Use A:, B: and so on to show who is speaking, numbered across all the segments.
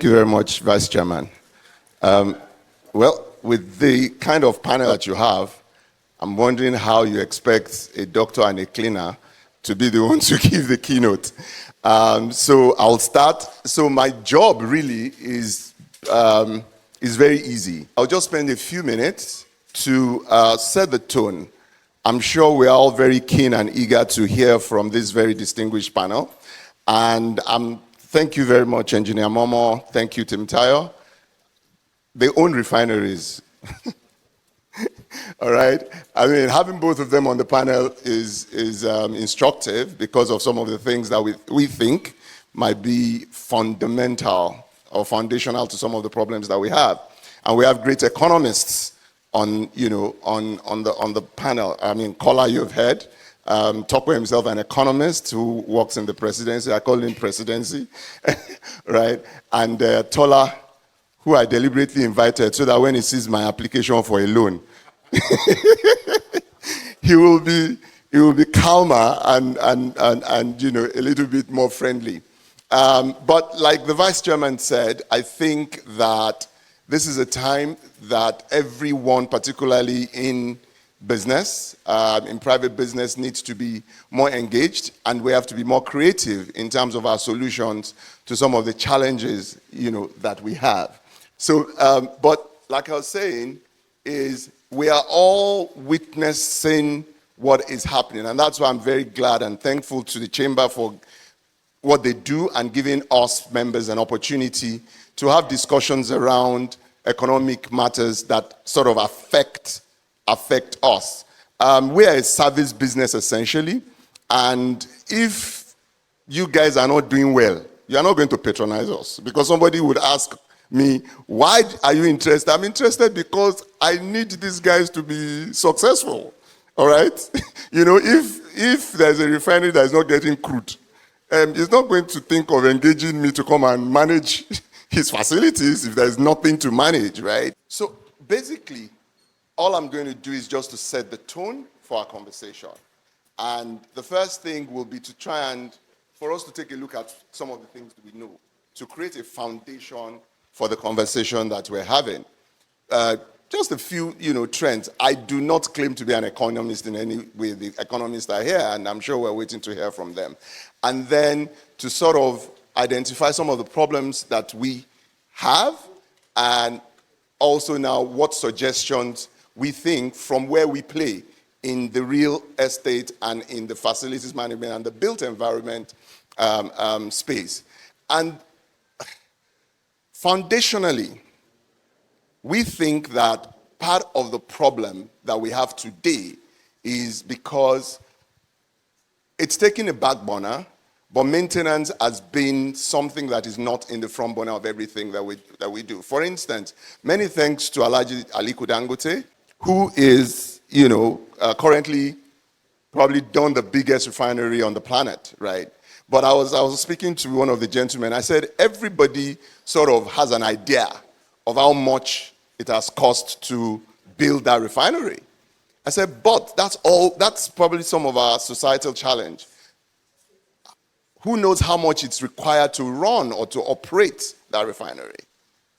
A: you very much, Vice Chairman. Well, with the kind of panel that you have, I'm wondering how you expect a doctor and a cleaner to be the ones to give the keynote. So I'll start. So my job really is very easy. I'll just spend a few minutes to set the tone. I'm sure we're all very keen and eager to hear from this very distinguished panel. And thank you very much, Engineer Momo. Thank you, Tim Tayo. They own refineries. All right. I mean, having both of them on the panel is instructive because of some of the things that we think might be fundamental or foundational to some of the problems that we have. And we have great economists on the panel. I mean, Kola, you've heard. Tokwe himself, an economist who works in the presidency. I call him presidency, right? And Tola, who I deliberately invited so that when he sees my application for a loan, he will be calmer and a little bit more friendly. But like the Vice Chairman said, I think that this is a time that everyone, particularly in business, in private business, needs to be more engaged, and we have to be more creative in terms of our solutions to some of the challenges, that we have. So, but like I was saying, is we are all witnessing what is happening, and that's why I'm very glad and thankful to the Chamber for what they do and giving us members an opportunity to have discussions around economic matters that sort of affect us. We are a service business essentially, and if you guys are not doing well, you are not going to patronize us, because somebody would ask me, why are you interested? I'm interested because I need these guys to be successful. All right? If there's a refinery that is not getting crude, he's not going to think of engaging me to come and manage his facilities if there's nothing to manage, right? So basically, all I'm going to do is just to set the tone for our conversation. And the first thing will be to try and, for us to take a look at some of the things that we know, to create a foundation for the conversation that we're having. Just a few, trends. I do not claim to be an economist in any way. The economists are here, and I'm sure we're waiting to hear from them. And then to sort of identify some of the problems that we have, and also now what suggestions we think from where we play in the real estate and in the facilities management and the built environment space. And foundationally, we think that part of the problem that we have today is because it's taking a back burner, but maintenance has been something that is not in the front burner of everything that we do. For instance, many thanks to Alhaji Aliko Dangote, who is, currently probably done the biggest refinery on the planet, right? But I was speaking to one of the gentlemen. I said, everybody sort of has an idea of how much it has cost to build that refinery. I said, but that's probably some of our societal challenge. Who knows how much it's required to run or to operate that refinery?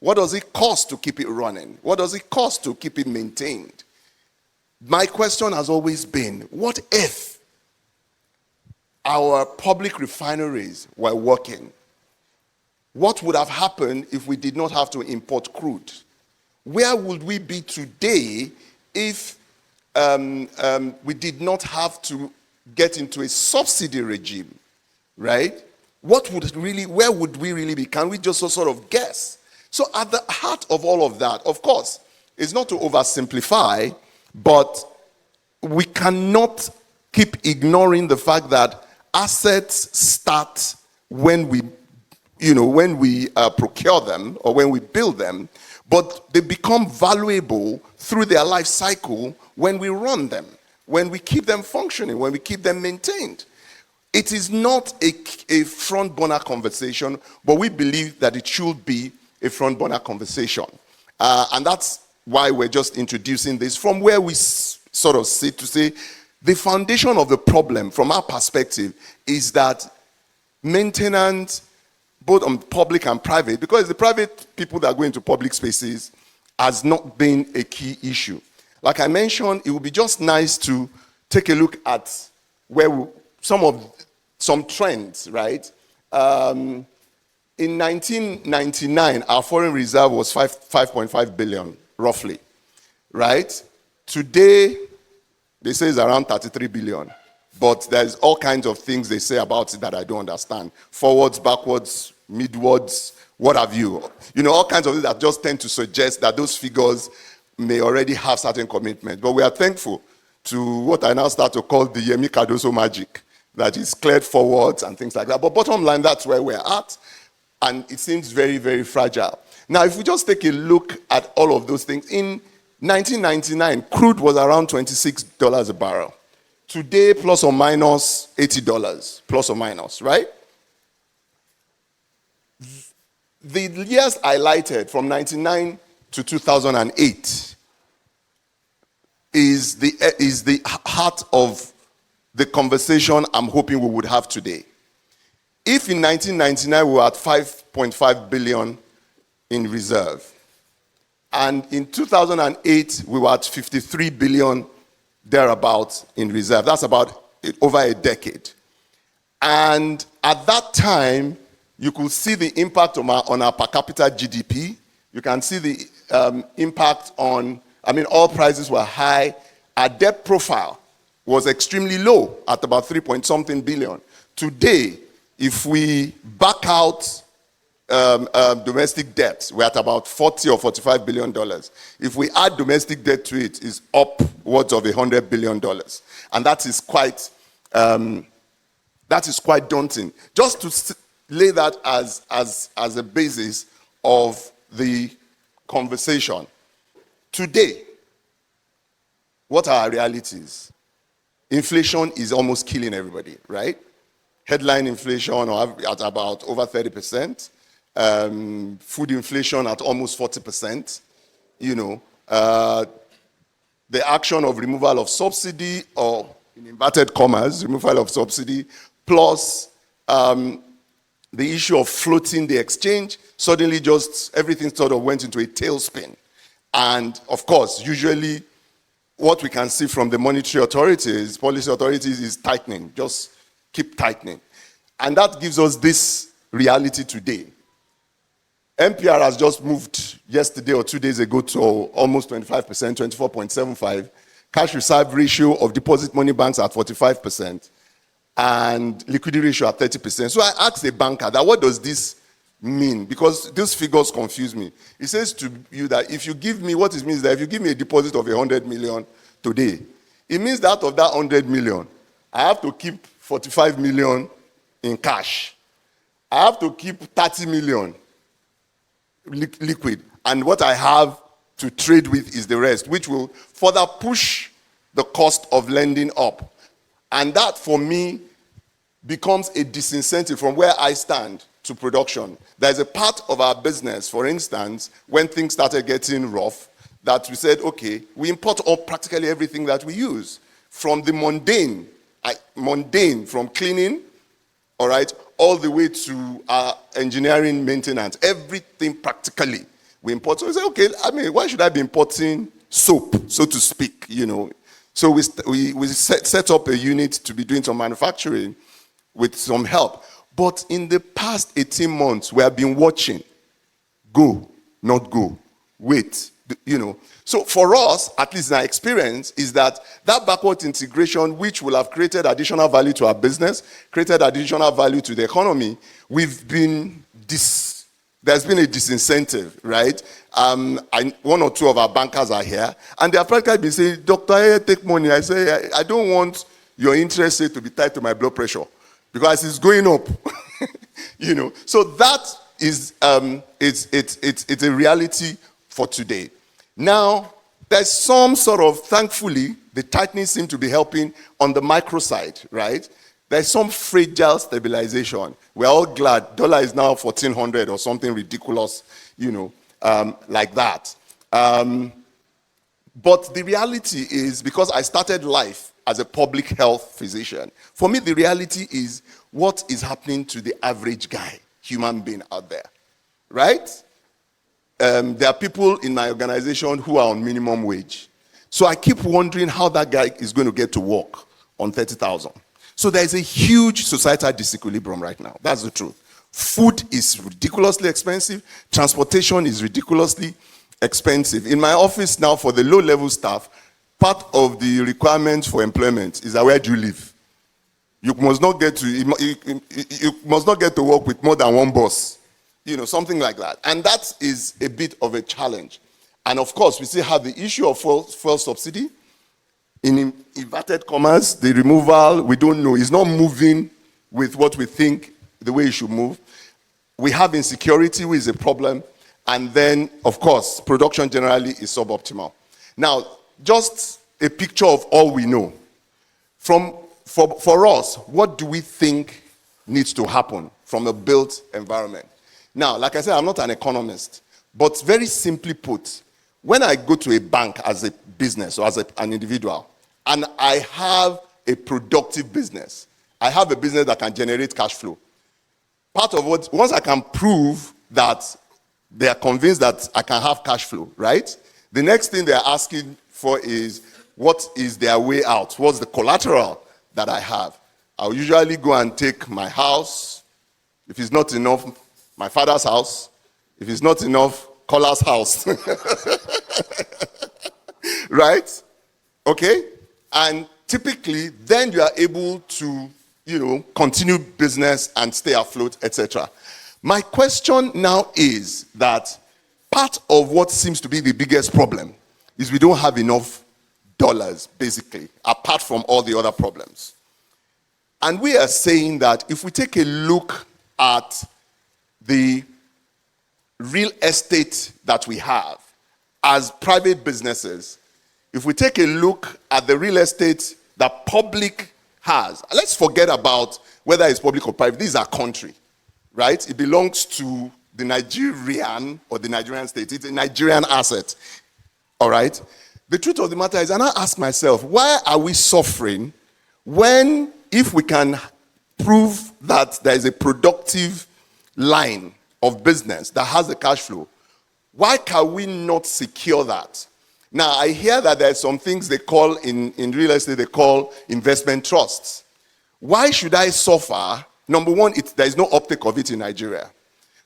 A: What does it cost to keep it running? What does it cost to keep it maintained? My question has always been, what if our public refineries were working? What would have happened if we did not have to import crude? Where would we be today if we did not have to get into a subsidy regime, right? Where would we really be? Can we just sort of guess? So at the heart of all of that, of course, is not to oversimplify, but we cannot keep ignoring the fact that assets start when we procure them or when we build them, but they become valuable through their life cycle when we run them, when we keep them functioning, when we keep them maintained. It is not a front burner conversation, but we believe that it should be a front burner conversation. And that's why we're just introducing this from where we sort of sit to say the foundation of the problem from our perspective is that maintenance both on public and private, because the private people that go into public spaces has not been a key issue. Like I mentioned, it would be just nice to take a look at some trends, right? In 1999, our foreign reserve was 5.5 billion, roughly, right? Today, they say it's around 33 billion. But there's all kinds of things they say about it that I don't understand. Forwards, backwards, midwards, what have you. All kinds of things that just tend to suggest that those figures may already have certain commitment. But we are thankful to what I now start to call the Yemi Cardoso magic, that is cleared forwards and things like that. But bottom line, that's where we're at. And it seems very, very fragile. Now, if we just take a look at all of those things, in 1999, crude was around $26 a barrel. Today, plus or minus $80, plus or minus, right? The years I highlighted from 1999 to 2008 is the heart of the conversation I'm hoping we would have today. If in 1999 we were at 5.5 billion in reserve, and in 2008 we were at 53 billion thereabouts in reserve. That's about over a decade. And at that time, you could see the impact on our per capita GDP. You can see the impact on, oil prices were high. Our debt profile was extremely low at about 3-point-something billion. Today, if we back out domestic debt, we're at about $40 or $45 billion. If we add domestic debt to it, it's upwards of $100 billion. And that is quite daunting. Just to lay that as a basis of the conversation. Today, what are our realities? Inflation is almost killing everybody, right? Headline inflation at about over 30%. Food inflation at almost 40%. The action of removal of subsidy, or in inverted commas, removal of subsidy, plus the issue of floating the exchange, suddenly just everything sort of went into a tailspin. And of course, usually what we can see from the monetary authorities, policy authorities, is tightening, just keep tightening. And that gives us this reality today. MPR has just moved yesterday or 2 days ago to almost 25%, 24.75. Cash reserve ratio of deposit money banks at 45%. And liquidity ratio at 30%. So I asked a banker that, what does this mean? Because these figures confuse me. He says to you that if you give me, what it means is that if you give me a deposit of 100 million today, it means that out of that 100 million, I have to keep 45 million in cash. I have to keep 30 million liquid, and what I have to trade with is the rest, which will further push the cost of lending up. And that, for me, becomes a disincentive from where I stand to production. There's a part of our business, for instance, when things started getting rough, that we said, okay, we import practically everything that we use, from the mundane, from cleaning, all right, all the way to engineering, maintenance, everything practically we import. So we say, okay, why should I be importing soap, so to speak, So we set up a unit to be doing some manufacturing with some help. But in the past 18 months, we have been watching. Go, not go. Wait, So for us, at least in our experience, is that backward integration, which will have created additional value to our business, created additional value to the economy, there's been a disincentive, right? One or two of our bankers are here, and they have practically been saying, Dr. Ayeye, take money. I say, I don't want your interest rate to be tied to my blood pressure, because it's going up. So that is it's a reality for today. Now, there's some sort of, thankfully, the tightening seems to be helping on the micro side, right? There's some fragile stabilization. We're all glad. Dollar is now 1,400 or something ridiculous, like that. But the reality is, because I started life as a public health physician, for me, the reality is what is happening to the average guy human being out there, right? There are people in my organization who are on minimum wage. So I keep wondering how that guy is going to get to work on 30,000. So there is a huge societal disequilibrium right now. That's the truth. Food is ridiculously expensive. Transportation is ridiculously expensive. In my office now, for the low-level staff, part of the requirement for employment is that where do you live? You must not get to work with more than one boss. Something like that. And that is a bit of a challenge. And of course, we still have the issue of fuel subsidy. In inverted commas, the removal, we don't know. It's not moving with what we think the way it should move. We have insecurity, which is a problem. And then, of course, production generally is suboptimal. Now, just a picture of all we know. For us, what do we think needs to happen from a built environment? Now, like I said, I'm not an economist, but very simply put, when I go to a bank as a business or as an individual, and I have a productive business, I have a business that can generate cash flow. Part of what, once I can prove that they are convinced that I can have cash flow, right? The next thing they're asking for is, what is their way out? What's the collateral that I have? I'll usually go and take my house. If it's not enough, my father's house. If it's not enough, Kola's house. Right? Okay? And typically, then you are able to, continue business and stay afloat, etc. My question now is that part of what seems to be the biggest problem is we don't have enough dollars, basically, apart from all the other problems. And we are saying that if we take a look at the real estate that we have as private businesses, if we take a look at the real estate that public has, let's forget about whether it's public or private. This is our country, right? It belongs to the Nigerian or the Nigerian state. It's a Nigerian asset, all right? The truth of the matter is, and I ask myself, why are we suffering when, if we can prove that there is a productive line of business that has the cash flow, why can we not secure that? Now, I hear that there are some things they call, in real estate, they call investment trusts. Why should I suffer? Number one, there is no optic of it in Nigeria.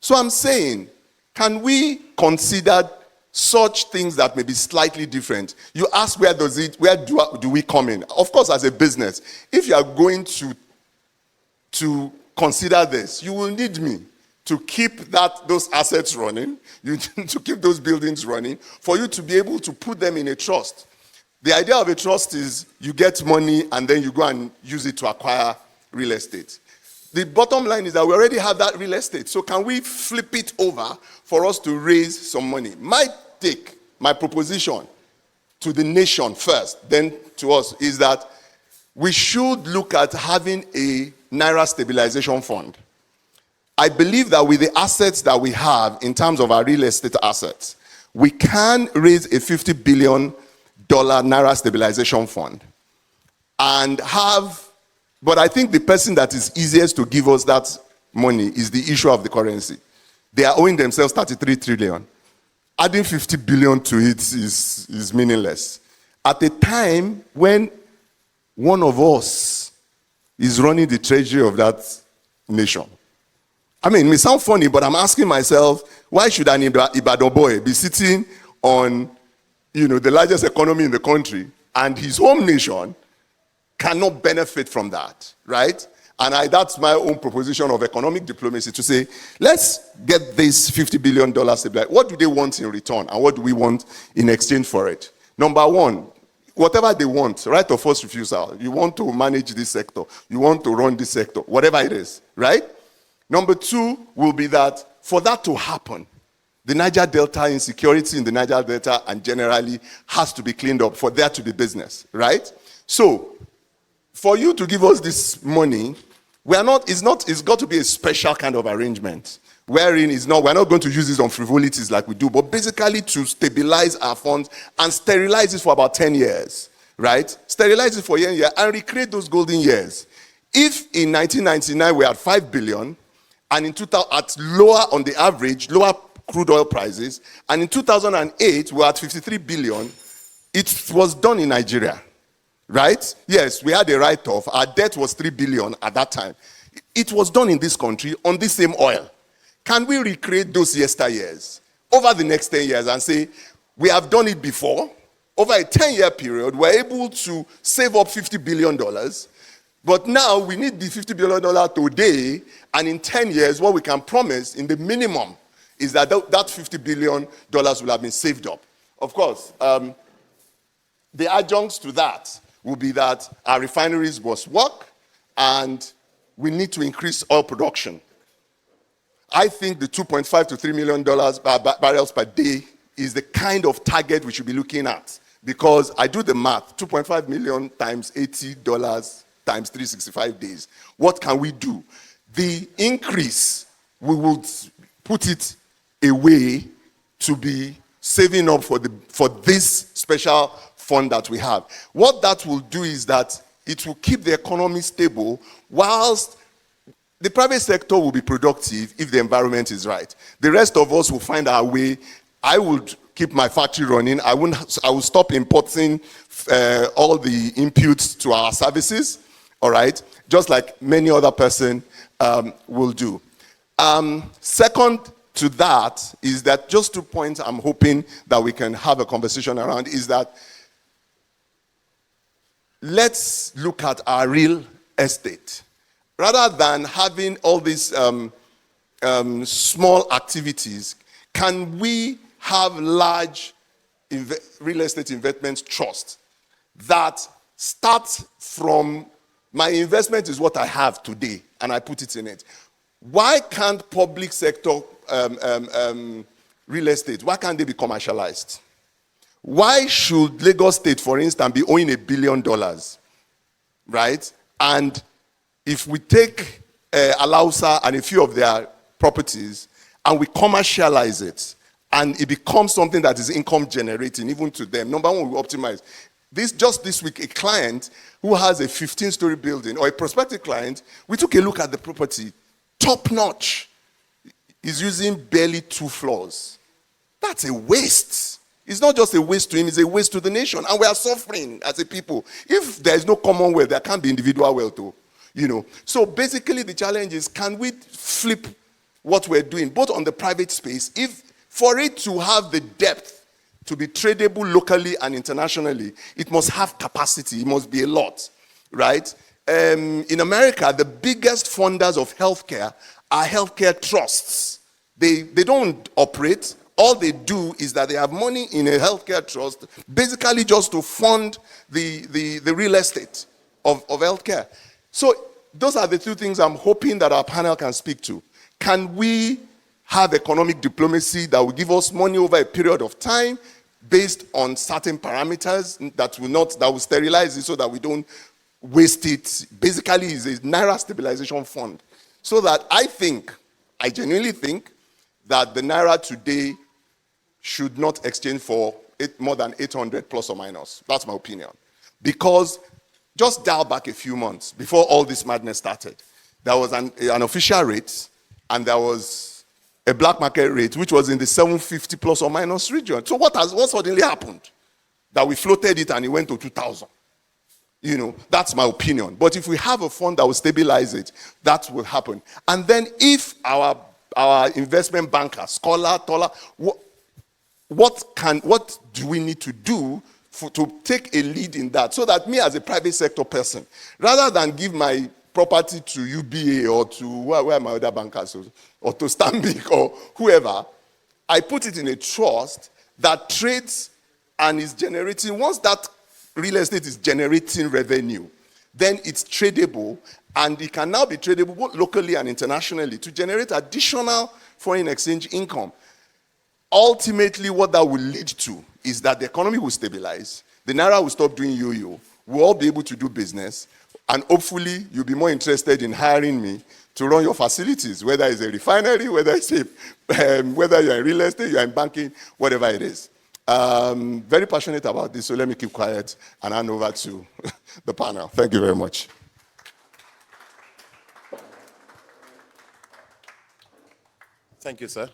A: So I'm saying, can we consider such things that may be slightly different? You ask, where do we come in? Of course, as a business, if you are going to consider this, you will need me to keep those assets running, to keep those buildings running, for you to be able to put them in a trust. The idea of a trust is you get money and then you go and use it to acquire real estate. The bottom line is that we already have that real estate. So can we flip it over for us to raise some money? My proposition to the nation first, then to us, is that we should look at having a Naira stabilization fund. I believe that with the assets that we have in terms of our real estate assets, we can raise a $50 billion Naira stabilization fund and have, but I think the person that is easiest to give us that money is the issue of the currency. They are owing themselves 33 trillion. Adding 50 billion to it is meaningless. At a time when one of us is running the treasury of that nation. I mean, it may sound funny, but I'm asking myself, why should an Ibadan boy be sitting on, the largest economy in the country, and his home nation cannot benefit from that, right? And that's my own proposition of economic diplomacy, to say, let's get this $50 billion stabilized. What do they want in return, and what do we want in exchange for it? Number one, whatever they want, right of first refusal. You want to manage this sector, you want to run this sector, whatever it is, right? Number two will be that for that to happen, the Niger Delta, insecurity in the Niger Delta and generally has to be cleaned up for there to be business, right? So, for you to give us this money, it's got to be a special kind of arrangement, wherein we're not going to use this on frivolities like we do, but basically to stabilize our funds and sterilize it for about 10 years, right? Sterilize it for a year and recreate those golden years. If in 1999 we had 5 billion, and in 2000 at lower on the average, lower crude oil prices, and in 2008 we're at 53 billion. It was done in Nigeria, right? Yes, we had a write-off. Our debt was 3 billion at that time. It was done in this country on this same oil. Can we recreate those yesteryears over the next 10 years and say, we have done it before, over a 10-year period, we're able to save up $50 billion, but now we need the $50 billion today, and in 10 years, what we can promise in the minimum is that that $50 billion will have been saved up. Of course, the adjuncts to that will be that our refineries must work, and we need to increase oil production. I think the $2.5 to $3 million barrels per day is the kind of target we should be looking at, because I do the math, 2.5 million times $80 times 365 days. What can we do? The increase, we would put it away to be saving up for this special fund that we have. What that will do is that it will keep the economy stable, whilst the private sector will be productive if the environment is right. The rest of us will find our way. I would keep my factory running. I will stop importing all the inputs to our services, all right, just like many other person will do. Second to that is that just 2 points I'm hoping that we can have a conversation around is that let's look at our real estate. Rather than having all these small activities, can we have large real estate investment trust that starts from my investment is what I have today and I put it in it? Why can't public sector real estate, why can't they be commercialized? Why should Lagos State, for instance, be owing $1 billion, right? And if we take Alausa and a few of their properties and we commercialize it, and it becomes something that is income generating even to them. Number one, we optimize. Just this week, a client who has a 15-story building, or a prospective client, we took a look at the property, top notch. He's using barely 2 floors. That's a waste. It's not just a waste to him, it's a waste to the nation. And we are suffering as a people. If there is no commonwealth, there can't be individual wealth too. So basically the challenge is, can we flip what we're doing, both on the private space, for it to have the depth to be tradable locally and internationally, it must have capacity. It must be a lot, right? In America, the biggest funders of healthcare are healthcare trusts. They don't operate. All they do is that they have money in a healthcare trust, basically just to fund the real estate of healthcare. So those are the 2 things I'm hoping that our panel can speak to. Can we have economic diplomacy that will give us money over a period of time based on certain parameters that will sterilize it so that we don't waste it? Basically, it's a Naira stabilization fund. So that I genuinely think that the Naira today should not exchange for more than 800 plus or minus. That's my opinion. Because just dial back a few months before all this madness started, there was an official rate and there was a black market rate which was in the 750 plus or minus region. So what suddenly happened? That we floated it and it went to 2,000. That's my opinion. But if we have a fund that will stabilize it, that will happen. And then if our investment banker, scholar, Tola, what do we need to do to take a lead in that, so that me as a private sector person, rather than give my property to UBA or to where my other bankers, or to Stanbic or whoever, I put it in a trust that trades and is generating. Once that real estate is generating revenue, then it's tradable, and it can now be tradable both locally and internationally to generate additional foreign exchange income. Ultimately, what that will lead to is that the economy will stabilize, the Naira will stop doing yo-yo, we'll all be able to do business, and hopefully you'll be more interested in hiring me to run your facilities, whether it's a refinery, whether you're in real estate, you're in banking, whatever it is. Very passionate about this, so let me keep quiet and hand over to the panel. Thank you very much.
B: Thank you, sir.